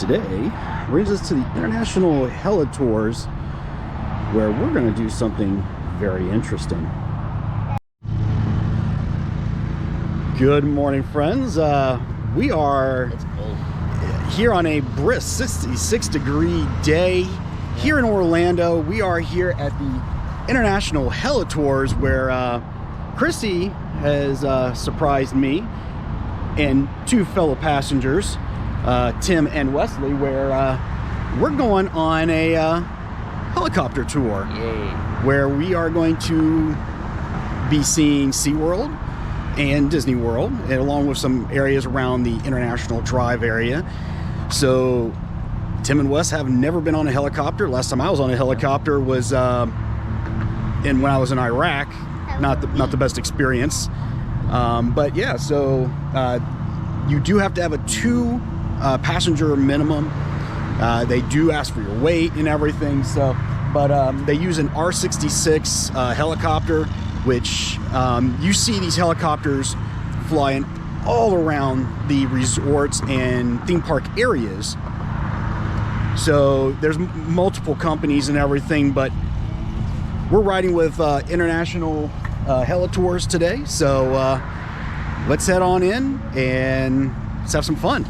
today brings us to the International Heli-Tours, where we're going to do something very interesting. Good morning, friends. We are here on a brisk 66-degree day here in Orlando. We are here at the International Heli-Tours, where Chrissy has surprised me and two fellow passengers, Tim and Wesley, where we're going on a helicopter tour. Yay. Where we are going to be seeing SeaWorld and Disney World, and along with some areas around the International Drive area. So Tim and Wes have never been on a helicopter. Last time I was on a helicopter was when I was in Iraq. Not the best experience. But yeah, so you do have to have a 2 passenger minimum. They do ask for your weight and everything. So, but they use an R66 helicopter, which you see these helicopters flying all around the resorts and theme park areas. So there's multiple companies and everything, but we're riding with International Heli-Tours today. So let's head on in and let's have some fun.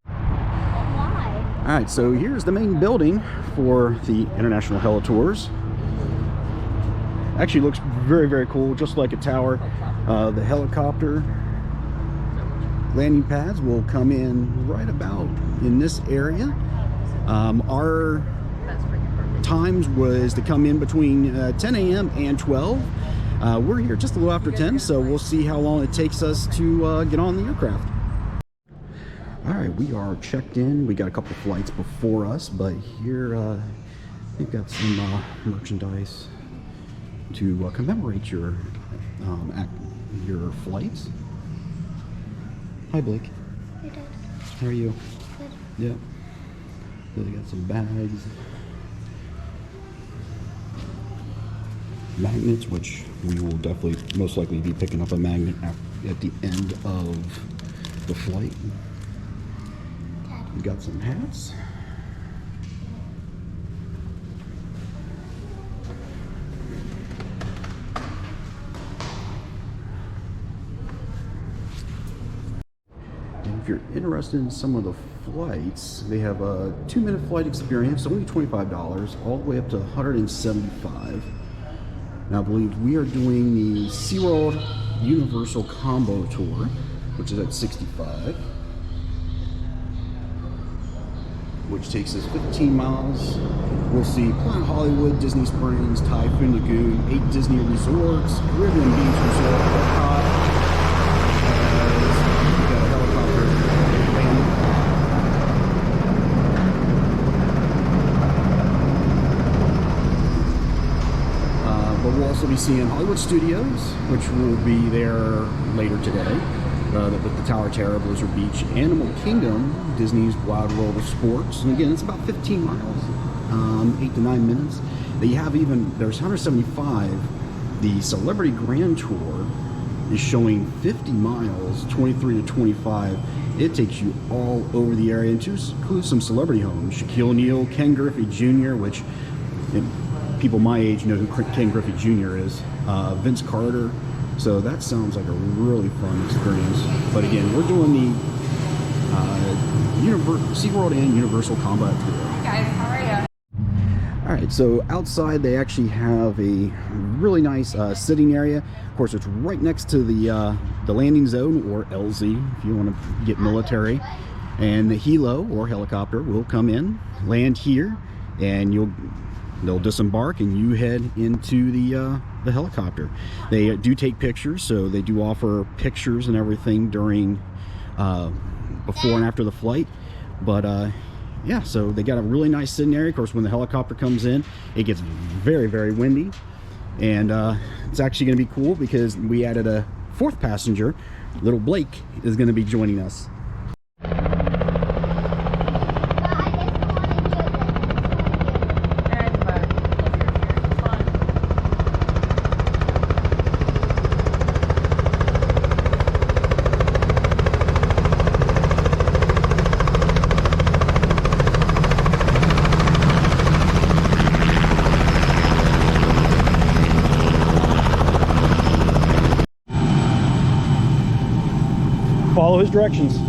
Why? All right, so here's the main building for the International Heli-Tours. Actually looks very, very cool, just like a tower. The helicopter landing pads will come in right about in this area. Our times was to come in between 10 a.m. and 12. We're here just a little after 10, so we'll see how long it takes us to get on the aircraft. All right, we are checked in. We got a couple flights before us, but here we've got some merchandise to commemorate your flights. Hi, Blake. Hey, Dad. How are you? Good. Yeah. So they got some bags, magnets, which we will definitely most likely be picking up a magnet at the end of the flight. Dad. We got some hats. If you're interested in some of the flights, they have a 2-minute flight experience, only $25, all the way up to $175. Now, I believe we are doing the SeaWorld Universal Combo Tour, which is at $65, which takes us 15 miles. We'll see Planet Hollywood, Disney Springs, Typhoon Lagoon, 8 Disney resorts, Caribbean Beach Resort, Epcot. We'll also be seeing Hollywood Studios, which will be there later today, with the Tower of Terror, Blizzard Beach, Animal Kingdom, Disney's Wild World of Sports, and again, it's about 15 miles, 8 to 9 minutes. They have there's 175. The Celebrity Grand Tour is showing 50 miles, 23 to 25. It takes you all over the area, and includes some celebrity homes. Shaquille O'Neal, Ken Griffey Jr., which people my age know who Ken Griffey Jr. is, Vince Carter. So that sounds like a really fun experience. But again, we're doing the SeaWorld and Universal Combat Tour. Hi guys, how are you? All right, so outside they actually have a really nice sitting area. Of course, it's right next to the landing zone, or LZ if you want to get military. And the helo, or helicopter, will come in, land here, and they'll disembark and you head into the helicopter. They do take pictures, so they do offer pictures and everything during before and after the flight. But yeah, so they got a really nice sitting area. Of course, when the helicopter comes in, it gets very, very windy, and it's actually going to be cool because we added a 4th passenger. Little Blake is going to be joining us. Follow his directions.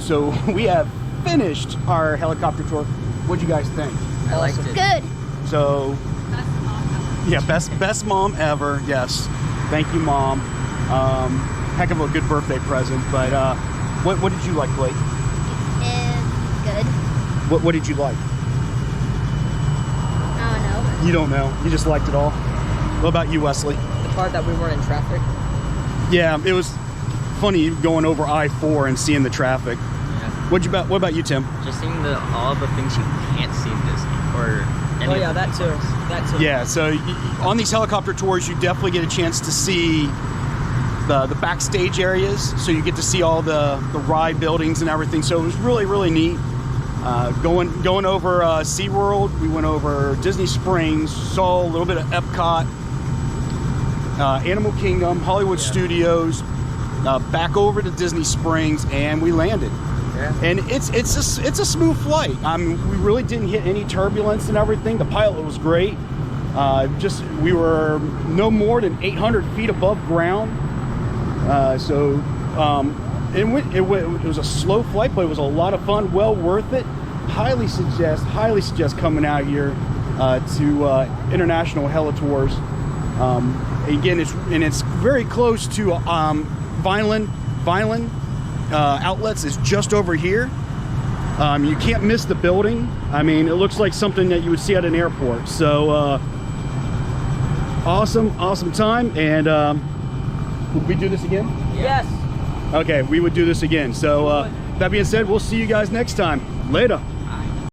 so we have finished our helicopter tour. What'd you guys think? I liked it. Good. So, Best mom ever. yeah, best mom ever. Yes, thank you, Mom. Heck of a good birthday present. But what did you like, Blake? Good. What did you like? I don't know. You don't know. You just liked it all. What about you, Wesley? The part that we weren't in traffic. Yeah, it was funny going over I-4 and seeing the traffic. Yeah. What about you, Tim? Just seeing all the things you can't see in Disney or any Oh yeah, of the that too. parks. That too. Yeah, so on these helicopter tours, you definitely get a chance to see the backstage areas. So you get to see all the ride buildings and everything. So it was really, really neat. Going over SeaWorld, we went over Disney Springs, saw a little bit of Epcot, Animal Kingdom, Hollywood Studios, back over to Disney Springs, and we landed. Yeah. And it's a smooth flight. I mean, we really didn't hit any turbulence and everything. The pilot was great. We were no more than 800 feet above ground. It was a slow flight, but it was a lot of fun. Well worth it. Highly suggest coming out here to International Heli-Tours. Again, it's very close to Vineland. Outlets is just over here. You can't miss the building. I mean, it looks like something that you would see at an airport. So awesome time. And would we do this again? Yes. Okay, we would do this again. So that being said, we'll see you guys next time. Later.